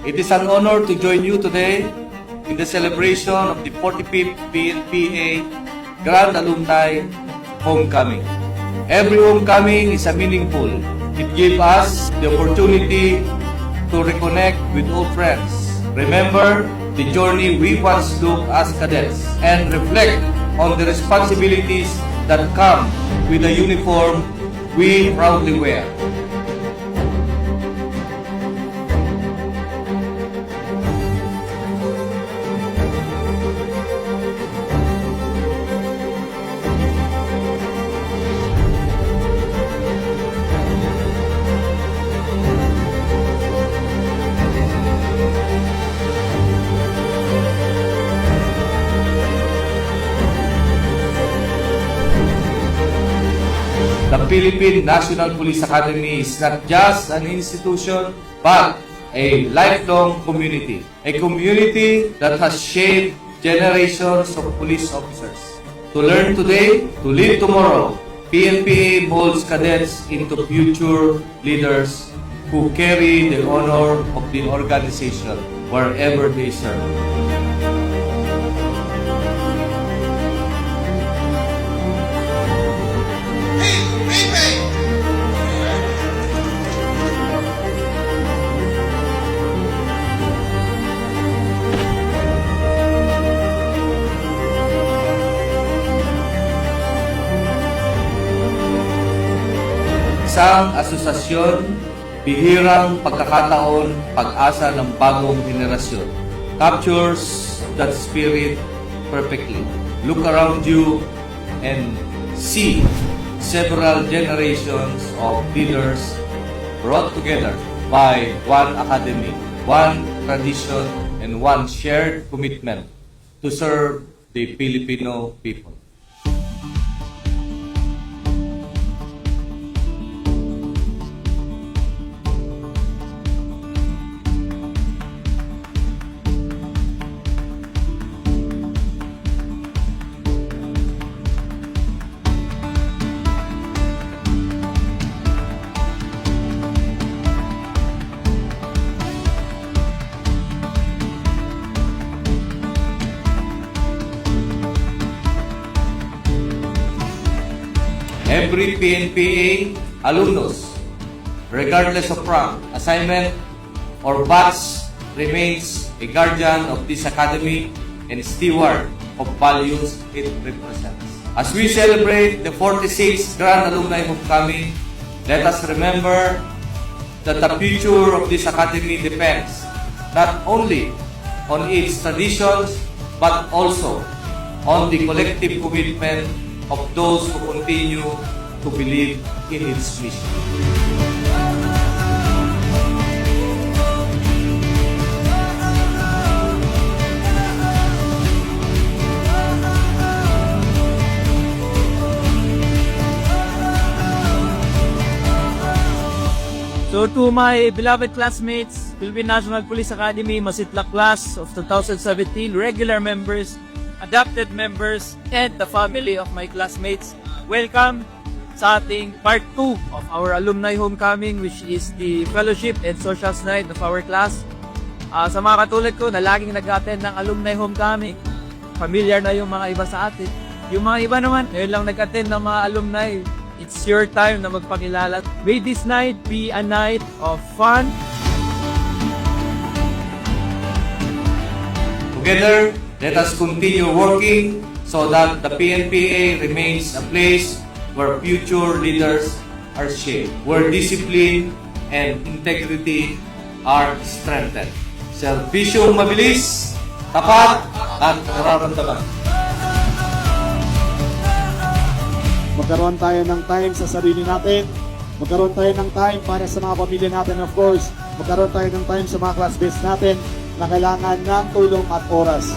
It is an honor to join you today in the celebration of the 45th PNPA Grand Alumni Homecoming. Every homecoming is a meaningful. It gives us the opportunity to reconnect with old friends, remember the journey we once took as cadets, and reflect on the responsibilities that come with the uniform we proudly wear. The Philippine National Police Academy is not just an institution, but a lifelong community. A community that has shaped generations of police officers. To learn today, to lead tomorrow, PNPA molds cadets into future leaders who carry the honor of the organization wherever they serve. Isang asosasyon, bihirang pagkakataon, pag-asa ng bagong henerasyon. Captures that spirit perfectly. Look around you and see several generations of leaders brought together by one academy, one tradition, and one shared commitment to serve the Filipino people. Every PNPA alumnus, regardless of rank, assignment, or batch, remains a guardian of this academy and steward of values it represents. As we celebrate the 46th Grand Alumni Homecoming, let us remember that the future of this academy depends not only on its traditions, but also on the collective commitment of those who continue to believe in its mission. So to my beloved classmates, Philippine National Police Academy, Masitla class of 2017, regular members, adopted members, and the family of my classmates, welcome sa ating part 2 of our alumni homecoming, which is the fellowship and socials night of our class. Sa mga katulad ko na laging nag-attend ng alumni homecoming, familiar na yung mga iba sa atin. Yung mga iba naman, ngayon lang nag-attend ng mga alumni. It's your time na magpakilala. May this night be a night of fun. Together, let us continue working so that the PNPA remains a place where future leaders are shaped, where discipline and integrity are strengthened. Serbisyong mabilis, tapat, at nararamdaman. Magkaroon tayo ng time sa sarili natin. Magkaroon tayo ng time para sa mga pamilya natin, of course. Magkaroon tayo ng time sa mga classmates natin na kailangan ng tulong at oras.